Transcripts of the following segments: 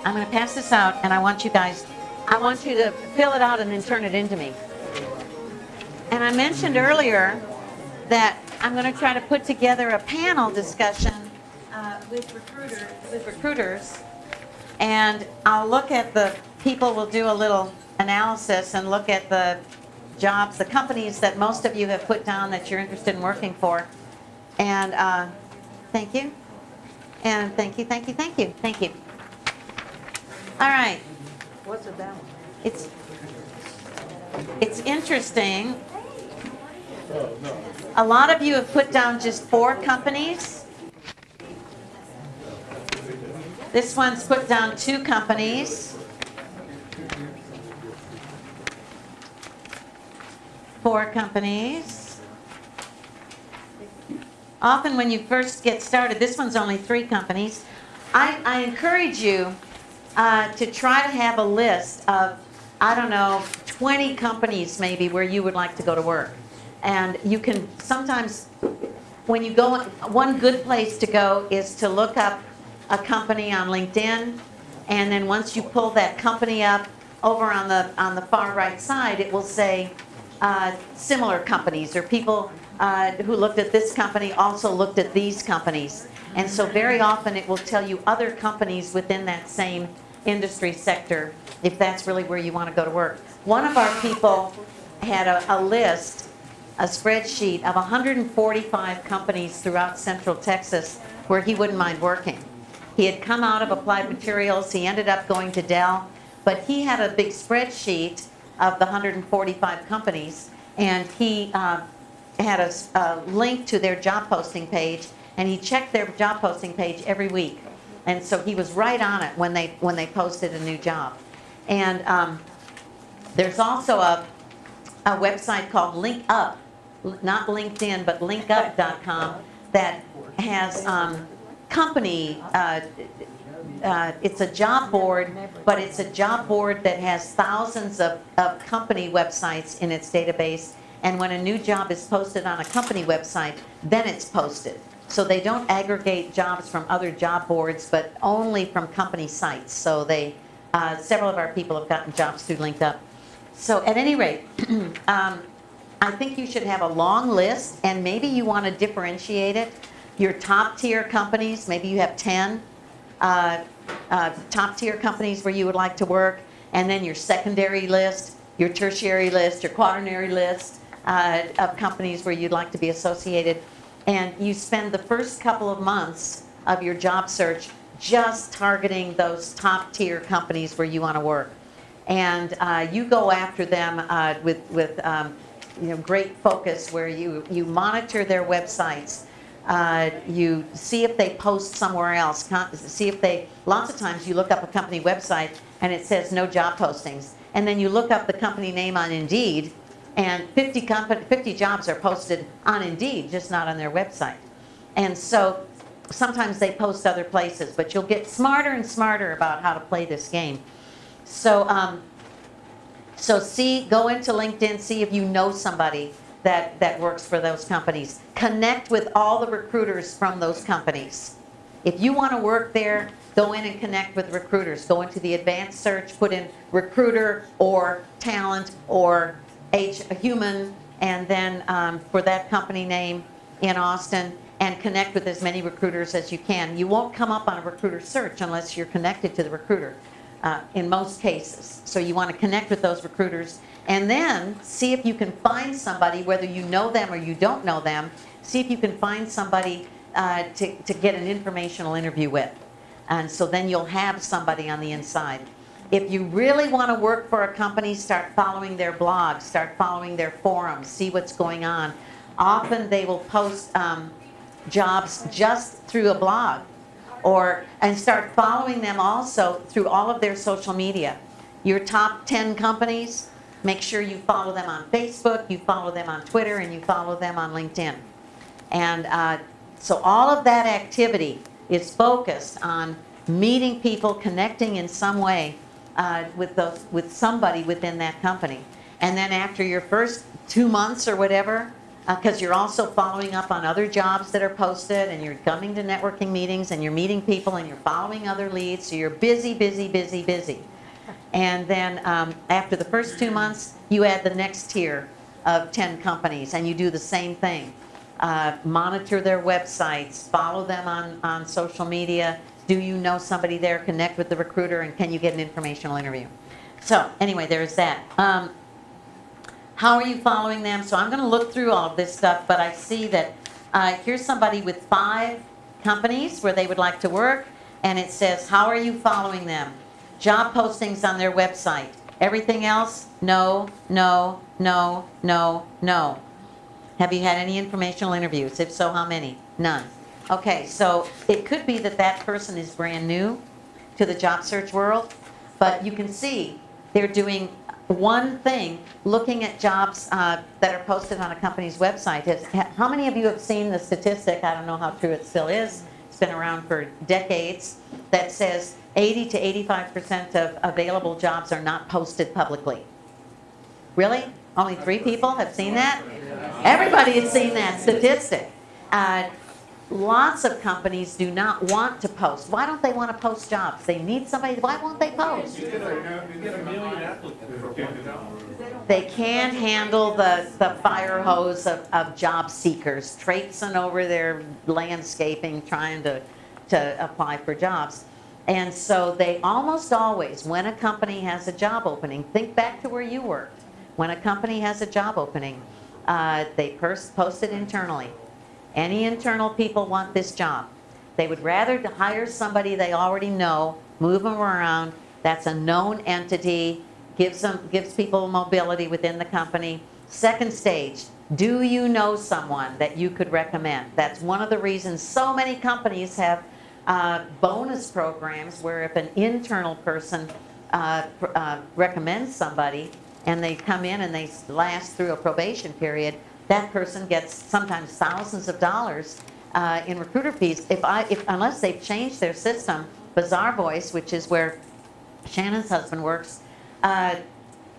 I'm going to pass this out, and I want you to fill it out and then turn it into me. And I mentioned earlier that I'm going to try to put together a panel discussion with recruiters, and I'll look at people will do a little analysis and look at the jobs, the companies that most of you have put down that you're interested in working for. And thank you. And thank you. All right. What's it about? It's interesting. A lot of you have put down just 4 companies. This one's put down 2 companies. 4 companies. Often when you first get started, this one's only 3 companies. I encourage you to try to have a list of, 20 companies maybe where you would like to go to work. And you can sometimes, when you go, one good place to go is to look up a company on LinkedIn, and then once you pull that company up, over on the far right side, it will say similar companies, or people who looked at this company also looked at these companies. And so very often it will tell you other companies within that same industry sector, if that's really where you want to go to work. One of our people had a list, a spreadsheet of 145 companies throughout Central Texas where he wouldn't mind working. He had come out of Applied Materials, he ended up going to Dell, but he had a big spreadsheet of the 145 companies, and he had a link to their job posting page, and he checked their job posting page every week. And so he was right on it when they posted a new job. And there's also a website called LinkUp, not LinkedIn, but linkup.com, that has company, it's a job board, but it's a job board that has thousands of company websites in its database. And when a new job is posted on a company website, then it's posted. So they don't aggregate jobs from other job boards, but only from company sites. So several of our people have gotten jobs through LinkedUp. So at any rate, I think you should have a long list, and maybe you want to differentiate it. Your top tier companies, maybe you have 10 top tier companies where you would like to work, and then your secondary list, your tertiary list, your quaternary list of companies where you'd like to be associated. And you spend the first couple of months of your job search just targeting those top tier companies where you want to work. And you go after them with great focus, where you monitor their websites. You see if they post somewhere else. Lots of times you look up a company website and it says no job postings. And then you look up the company name on Indeed, and 50 jobs are posted on Indeed, just not on their website. And so sometimes they post other places, but you'll get smarter and smarter about how to play this game. So go into LinkedIn, see if you know somebody that works for those companies. Connect with all the recruiters from those companies. If you want to work there, go in and connect with recruiters. Go into the advanced search, put in recruiter or talent or human, and then for that company name in Austin, and connect with as many recruiters as you can. You won't come up on a recruiter search unless you're connected to the recruiter in most cases. So you want to connect with those recruiters, and then see if you can find somebody, whether you know them or you don't know them, see if you can find somebody to get an informational interview with. And so then you'll have somebody on the inside. If you really want to work for a company, start following their blogs, start following their forums, see what's going on. Often they will post jobs just through a blog, and start following them also through all of their social media. Your top 10 companies, make sure you follow them on Facebook, you follow them on Twitter, and you follow them on LinkedIn. And so all of that activity is focused on meeting people, connecting in some way with somebody within that company. And then after your first 2 months or whatever, because you're also following up on other jobs that are posted, and you're coming to networking meetings, and you're meeting people, and you're following other leads, so you're busy, busy, busy, busy. And then after the first 2 months, you add the next tier of 10 companies, and you do the same thing. Monitor their websites, follow them on social media. Do you know somebody there? Connect with the recruiter, and can you get an informational interview? So anyway, there's that. How are you following them? So I'm going to look through all of this stuff, but I see that here's somebody with 5 companies where they would like to work, and it says, how are you following them? Job postings on their website. Everything else, no, no, no, no, no. Have you had any informational interviews? If so, how many? None. Okay, so it could be that that person is brand new to the job search world, but you can see they're doing one thing, looking at jobs that are posted on a company's website. How many of you have seen the statistic, I don't know how true it still is, it's been around for decades, that says 80 to 85% of available jobs are not posted publicly? Really? Only 3 people have seen that? Everybody has seen that statistic. Lots of companies do not want to post. Why don't they want to post jobs? They need somebody. Why won't they post? You get a million applicants for one job. They can't handle the fire hose of job seekers traipsing over their landscaping trying to apply for jobs. And so they almost always, when a company has a job opening, think back to where you worked. When a company has a job opening, they post it internally. Any internal people want this job. They would rather hire somebody they already know, move them around. That's a known entity, gives people mobility within the company. Second stage, do you know someone that you could recommend? That's one of the reasons so many companies have bonus programs where if an internal person recommends somebody and they come in and they last through a probation period, that person gets sometimes thousands of dollars in recruiter fees. Unless they've changed their system, Bazaar Voice, which is where Shannon's husband works,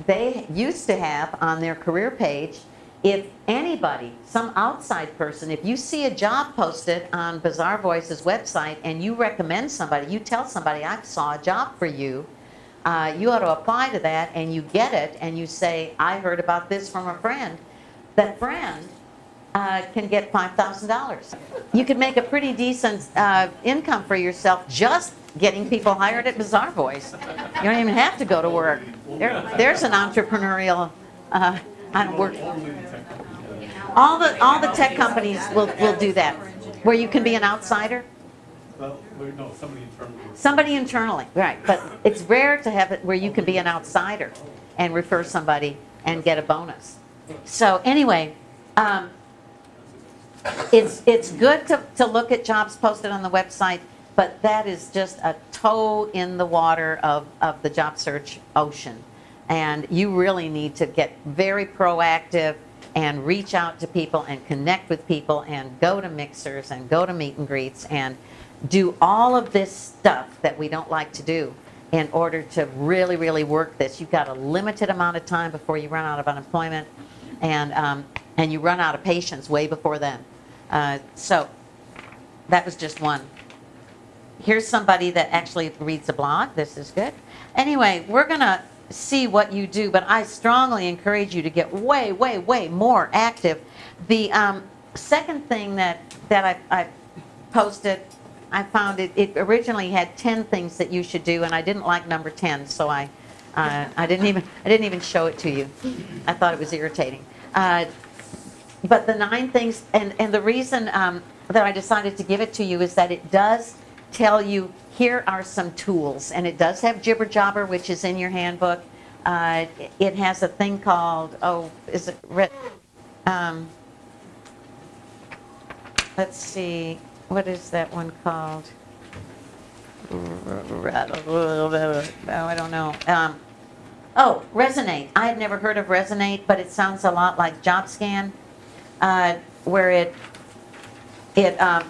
they used to have on their career page, if anybody, some outside person, if you see a job posted on Bazaar Voice's website and you recommend somebody, you tell somebody, I saw a job for you, you ought to apply to that, and you get it, and you say, I heard about this from a friend. That friend can get $5,000. You could make a pretty decent income for yourself just getting people hired at Bazaar Voice. You don't even have to go to work. There's an entrepreneurial work. All the tech companies will do that, where you can be an outsider. Well, no, somebody internally. Somebody internally, right? But it's rare to have it where you can be an outsider and refer somebody and get a bonus. So anyway, it's good to look at jobs posted on the website, but that is just a toe in the water of the job search ocean. And you really need to get very proactive and reach out to people and connect with people and go to mixers and go to meet and greets and do all of this stuff that we don't like to do in order to really, really work this. You've got a limited amount of time before you run out of unemployment, and you run out of patience way before then. So that was just one. Here's somebody that actually reads a blog. This is good. Anyway, we're going to see what you do, but I strongly encourage you to get way, way, way more active. The second thing that I posted, I found it originally had 10 things that you should do, and I didn't like number 10, so I didn't even show it to you. I thought it was irritating. But the 9 things, and the reason that I decided to give it to you is that it does tell you, here are some tools, and it does have Jibber Jobber, which is in your handbook. It has a thing called, let's see, what is that one called? I don't know. Resonate. I had never heard of Resonate, but it sounds a lot like JobScan, where it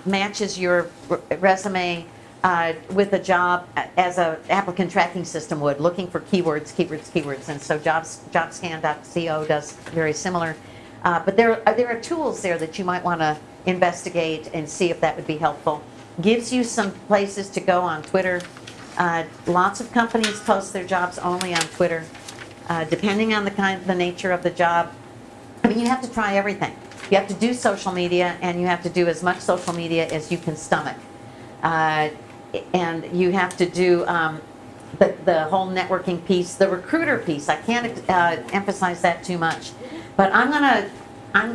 matches your resume with a job as an applicant tracking system would, looking for keywords. And so JobScan.co does very similar. But there are tools there that you might want to investigate and see if that would be helpful. Gives you some places to go on Twitter. Lots of companies post their jobs only on Twitter, depending on the nature of the job. I mean, you have to try everything. You have to do social media, and you have to do as much social media as you can stomach. And you have to do the whole networking piece, the recruiter piece. I can't emphasize that too much. But I'm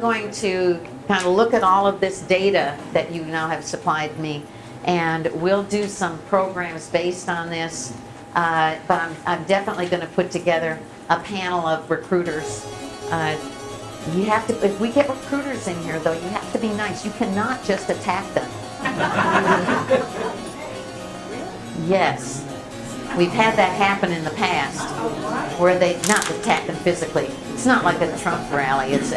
going to kind of look at all of this data that you now have supplied me, and we'll do some programs based on this. But I'm definitely going to put together a panel of recruiters. You have to, if we get recruiters in here, though, you have to be nice. You cannot just attack them. Yes. We've had that happen in the past, where they not attack them physically. It's not like a Trump rally. It's